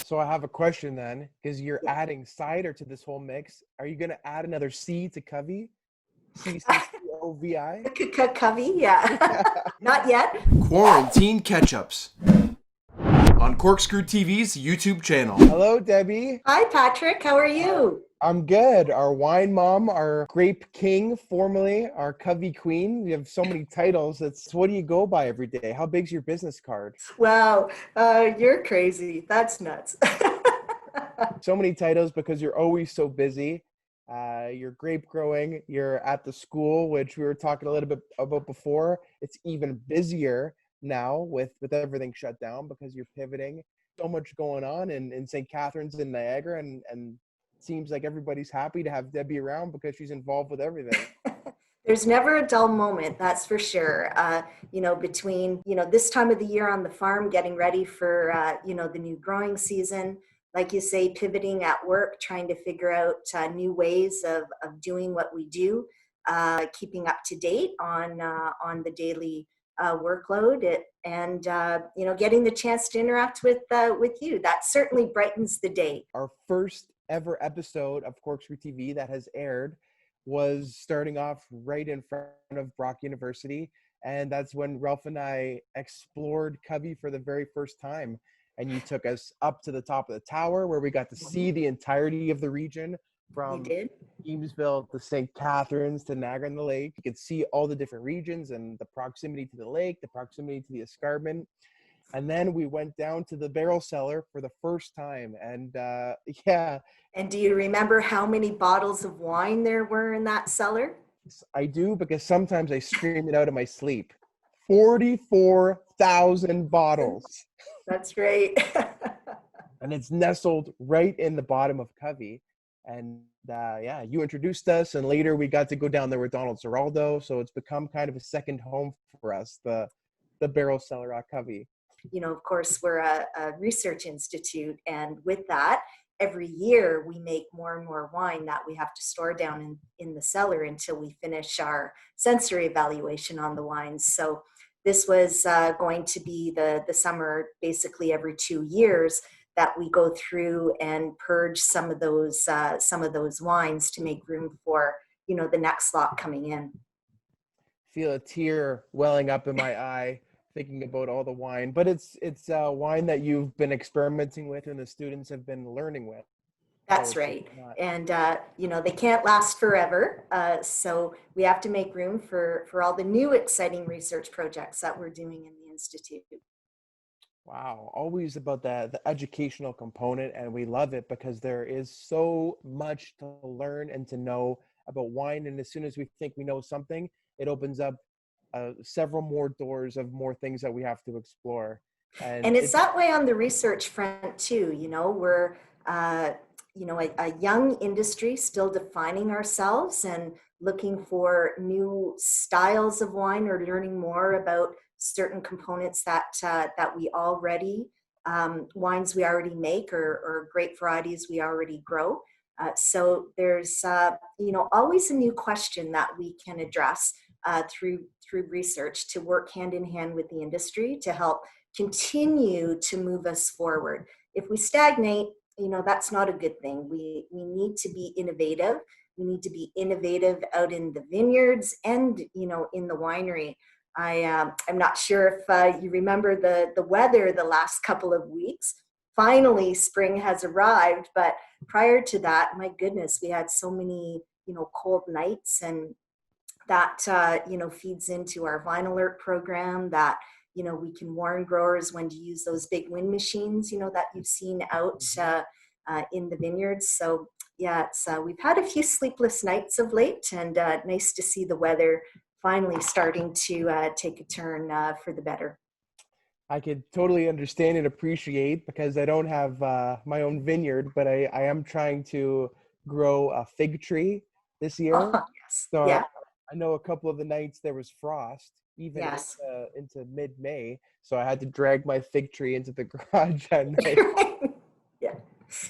So I have a question then, because you're Yeah. adding cider to this whole mix. Are you going to add another C to Covey? CCOVI? CCOVI, yeah. Not yet. Quarantine Catch-Ups on CorkScrewed TV's YouTube channel. Hello, Debbie. Hi, Patrick. How are you? I'm good. Our wine mom, our grape king, formerly our Covey queen. We have so many titles. What do you go by every day? How big's your business card? Wow, you're crazy. That's nuts. So many titles because you're always so busy. You're grape growing. You're at the school, which we were talking a little bit about before. It's even busier now with everything shut down because you're pivoting. So much going on in St. Catharines and Niagara, and it seems like everybody's happy to have Debbie around because she's involved with everything. There's never a dull moment, that's for sure. Between, this time of the year on the farm, getting ready for, the new growing season, like you say, pivoting at work, trying to figure out new ways of doing what we do, keeping up to date on the daily workload, and getting the chance to interact with you. That certainly brightens the day. Our first ever episode of CorkScrewed TV that has aired was starting off right in front of Brock University. And that's when Ralph and I explored Covey for the very first time. And you took us up to the top of the tower where we got to see the entirety of the region from Eamesville to St. Catharines to Niagara on the Lake. You could see all the different regions and the proximity to the lake, the proximity to the escarpment. And then we went down to the barrel cellar for the first time. And yeah. And do you remember how many bottles of wine there were in that cellar? I do, because sometimes I scream it out in my sleep. 44,000 bottles. That's great. And it's nestled right in the bottom of Covey. And you introduced us, and later we got to go down there with Donald Zeraldo. So it's become kind of a second home for us, the barrel cellar at Covey. Of course, we're a research institute, and with that, every year we make more and more wine that we have to store down in the cellar until we finish our sensory evaluation on the wines. So this was going to be the summer, basically every 2 years, that we go through and purge some of those wines to make room for the next lot coming in. Feel a tear welling up in my eye thinking about all the wine, but it's wine that you've been experimenting with and the students have been learning with. That's right. And, they can't last forever. So we have to make room for all the new exciting research projects that we're doing in the Institute. Wow. Always about the educational component. And we love it because there is so much to learn and to know about wine. And as soon as we think we know something, it opens up several more doors of more things that we have to explore. And it's that way on the research front too. We're a young industry, still defining ourselves and looking for new styles of wine, or learning more about certain components that we already wines we already make, or grape varieties we already grow. So there's always a new question that we can address through research, to work hand in hand with the industry to help continue to move us forward. If we stagnate, that's not a good thing. We need to be innovative. We need to be innovative out in the vineyards and in the winery. I'm not sure if you remember the weather the last couple of weeks. Finally, spring has arrived, but prior to that, my goodness, we had so many cold nights, and that feeds into our Vine Alert program, that we can warn growers when to use those big wind machines that you've seen out in the vineyards. So yeah, we've had a few sleepless nights of late, and nice to see the weather finally starting to take a turn for the better. I could totally understand and appreciate, because I don't have my own vineyard, but I am trying to grow a fig tree this year. Oh, yes. So yeah. I know a couple of the nights there was frost, even into mid-May. So I had to drag my fig tree into the garage at night.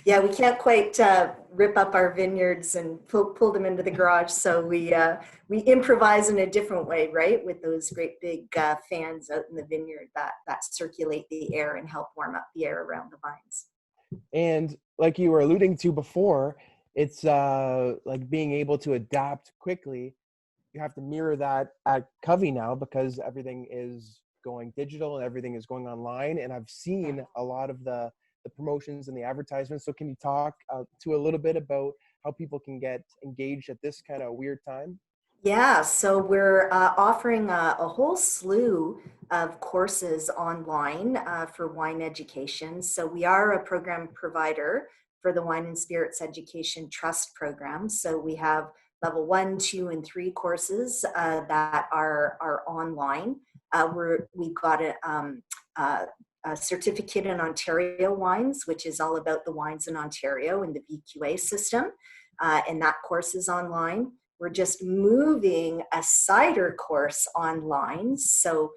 Yeah, we can't quite rip up our vineyards and pull them into the garage. So we improvise in a different way, right? With those great big fans out in the vineyard that circulate the air and help warm up the air around the vines. And like you were alluding to before, it's like being able to adapt quickly. You have to mirror that at Covey now because everything is going digital and everything is going online. And I've seen a lot of the promotions and the advertisements. So can you talk to a little bit about how people can get engaged at this kind of weird time? Yeah, so we're offering a whole slew of courses online for wine education. So we are a program provider for the Wine and Spirits Education Trust program. So we have level 1, 2, and 3 courses that are online. We've got a certificate in Ontario wines, which is all about the wines in Ontario and the VQA system. And that course is online. We're just moving a cider course online. So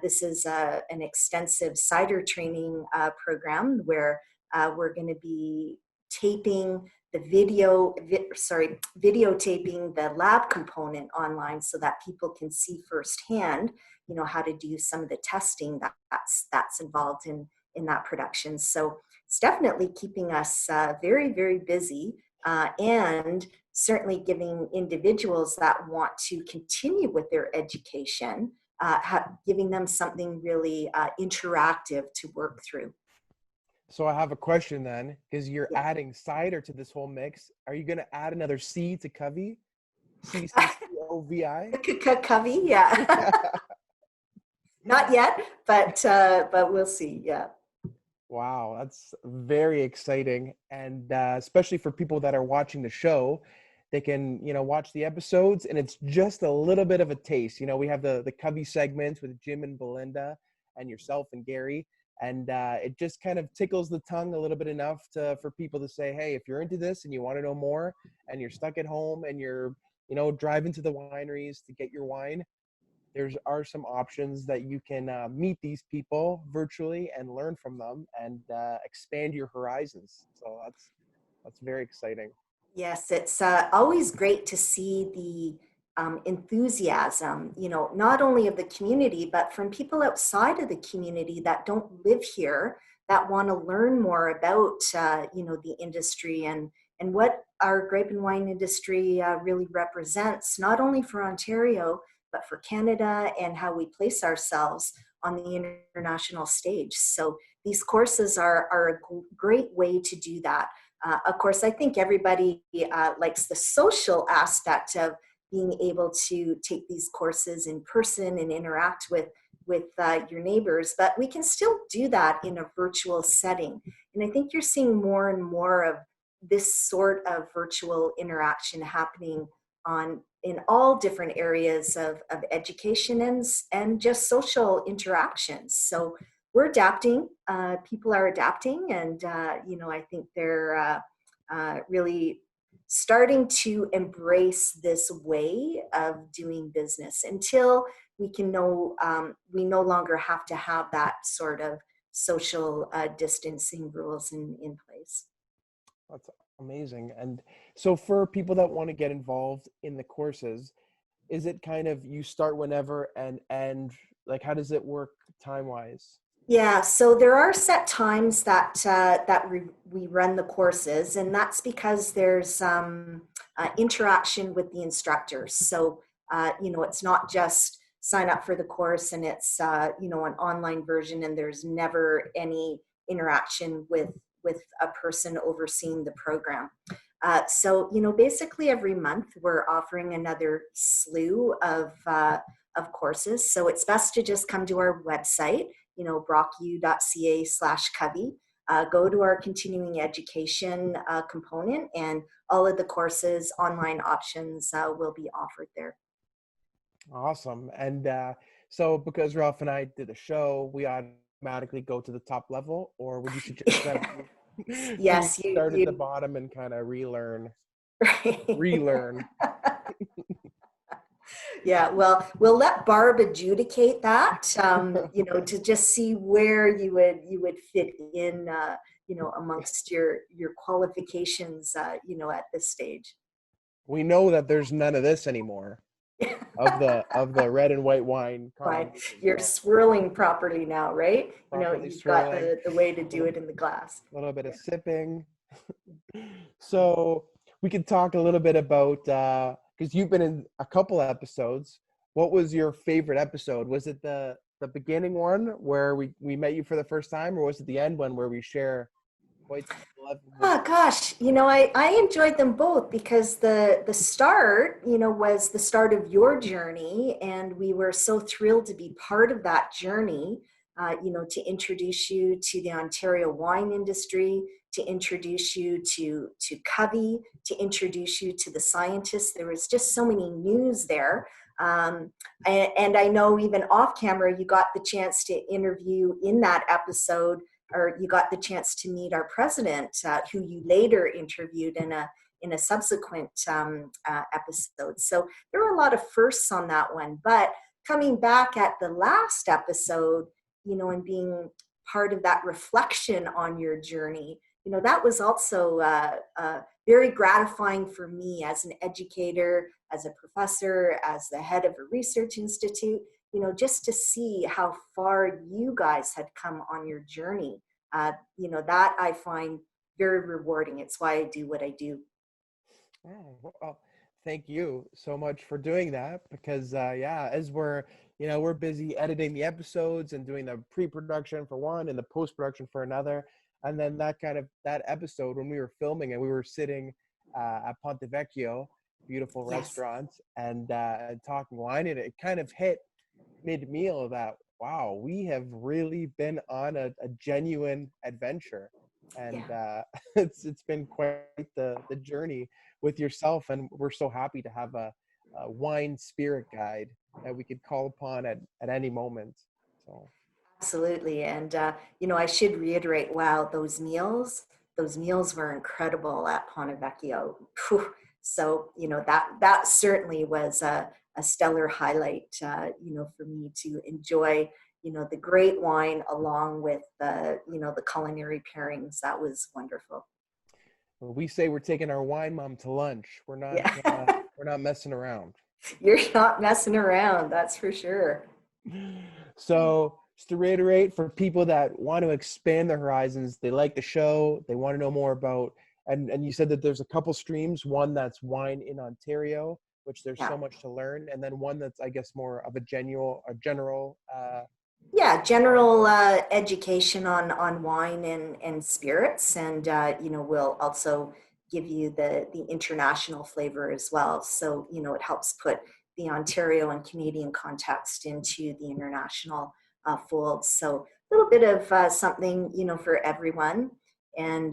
this is an extensive cider training program where we're going to be taping the videotaping the lab component online so that people can see firsthand, how to do some of the testing that's involved in that production. So it's definitely keeping us very, very busy. And certainly giving individuals that want to continue with their education, giving them something really interactive to work through. So I have a question then, because you're Yeah. adding cider to this whole mix. Are you going to add another C to Covey? CCOVI? Covey, yeah. Not yet, but we'll see. Yeah. Wow, that's very exciting. And especially for people that are watching the show, they can, watch the episodes and it's just a little bit of a taste. We have the Covey segments with Jim and Belinda and yourself and Gary. And it just kind of tickles the tongue a little bit enough for people to say, hey, if you're into this and you want to know more and you're stuck at home and you're, driving to the wineries to get your wine, there are some options that you can meet these people virtually and learn from them and expand your horizons. So that's very exciting. Yes, it's always great to see the enthusiasm, not only of the community, but from people outside of the community that don't live here, that want to learn more about, the industry and what our grape and wine industry really represents, not only for Ontario, but for Canada and how we place ourselves on the international stage. So these courses are a great way to do that. Of course, I think everybody likes the social aspect of being able to take these courses in person and interact with your neighbors, but we can still do that in a virtual setting. And I think you're seeing more and more of this sort of virtual interaction happening in all different areas of education and just social interactions. So we're adapting. People are adapting, and I think they're really starting to embrace this way of doing business until we no longer have to have that sort of social distancing rules in place. That's amazing. And so for people that want to get involved in the courses, is it kind of you start whenever and like how does it work time wise? Yeah, so there are set times that we run the courses, and that's because there's interaction with the instructors. So it's not just sign up for the course and it's an online version, and there's never any interaction with a person overseeing the program. So basically every month we're offering another slew of courses. So it's best to just come to our website, brocku.ca/Covey. Go to our continuing education component, and all of the courses, online options will be offered there. Awesome. And so because Ralph and I did a show, we automatically go to the top level, or would you suggest that we Yes, start at the bottom and kind of relearn? Yeah, well, we'll let Barb adjudicate that, to just see where you would fit in, amongst your qualifications, at this stage. We know that there's none of this anymore. of the red and white wine Fine. combination. You're So swirling properly now, right? You know, properly you've got swirling, the way to a do little, it in the glass. little bit Yeah. of sipping. So we could talk a little bit about because you've been in a couple episodes. What was your favorite episode? Was it the beginning one where we met you for the first time, or was it the end one where we share quite the love with? Oh gosh, I enjoyed them both because the start, was the start of your journey, and we were so thrilled to be part of that journey. To introduce you to the Ontario wine industry, to introduce you to CCOVI, to introduce you to the scientists. There was just so many news there. And I know even off camera, you got the chance to interview in that episode, or you got the chance to meet our president, who you later interviewed in a subsequent episode. So there were a lot of firsts on that one. But coming back at the last episode, and being part of that reflection on your journey, that was also very gratifying for me as an educator, as a professor, as the head of a research institute, just to see how far you guys had come on your journey. That I find very rewarding. It's why I do what I do. Oh, well, thank you so much for doing that because yeah, as we're busy editing the episodes and doing the pre-production for one and the post-production for another, and then that episode when we were filming and we were sitting at Ponte Vecchio, beautiful Yes. restaurant, and talking wine, and it kind of hit mid-meal that wow, we have really been on a genuine adventure, and Yeah. it's been quite the journey with yourself, and we're so happy to have a wine spirit guide that we could call upon at any moment. So Absolutely. And, I should reiterate, wow, those meals were incredible at Ponte Vecchio. Phew. So, that certainly was a stellar highlight, for me to enjoy, the great wine along with the culinary pairings. That was wonderful. well, we say we're taking our wine mom to lunch. Yeah. We're not messing around. You're not messing around. That's for sure. So just to reiterate, for people that want to expand their horizons, they like the show, they want to know more about, and you said that there's a couple streams, one that's wine in Ontario, which there's Yeah. so much to learn, and then one that's, I guess, more of a general Yeah, general education on wine and spirits, and we'll also give you the international flavor as well. So it helps put the Ontario and Canadian context into the international fold. So a little bit of something for everyone, and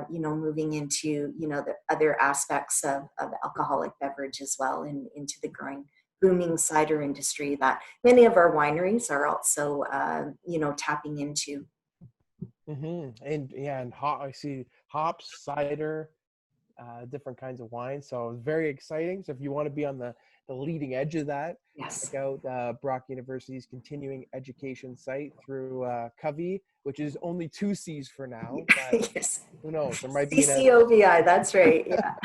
moving into the other aspects of alcoholic beverage as well, into the growing booming cider industry that many of our wineries are also, tapping into. And yeah, and I see hops, cider, different kinds of wine. So it's very exciting. So if you want to be on the leading edge of that, Yes. check out Brock University's continuing education site through COVI, which is only 2 C's for now, but Yes. who knows? There might be an CCOVI, that's right. Yeah.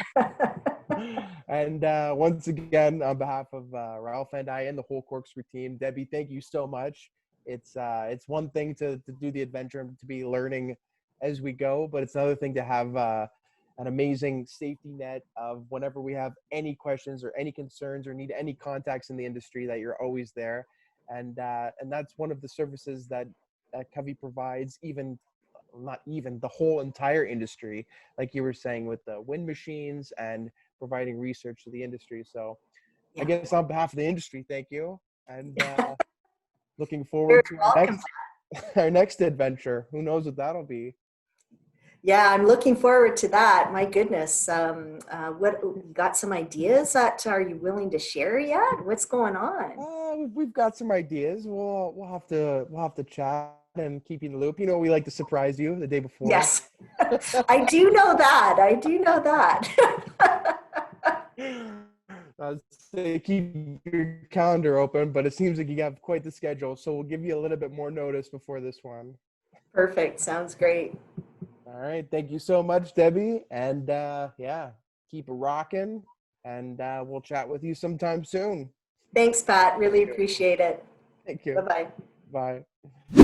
And once again, on behalf of Ralph and I and the whole CorkScrewed team, Debbie, thank you so much. It's one thing to do the adventure and to be learning as we go, but it's another thing to have an amazing safety net of whenever we have any questions or any concerns or need any contacts in the industry, that you're always there. And that's one of the services that COVI provides, even not even the whole entire industry, like you were saying with the wind machines and providing research to the industry. So I Yeah. guess on behalf of the industry, thank you. And looking You're forward to welcome. our next adventure. Who knows what that'll be? Yeah, I'm looking forward to that. My goodness. What, you got some ideas that are you willing to share yet? What's going on? We've got some ideas. We'll have to chat and keep you in the loop. You know, we like to surprise you the day before. Yes, I do know that. I do know that. Say keep your calendar open, but it seems like you have quite the schedule, so we'll give you a little bit more notice before this one. Perfect. Sounds great. All right, thank you so much, Debbie, and yeah, keep it rocking. and we'll chat with you sometime soon. Thanks, Pat. Really appreciate it. Thank you. Bye-bye. Bye.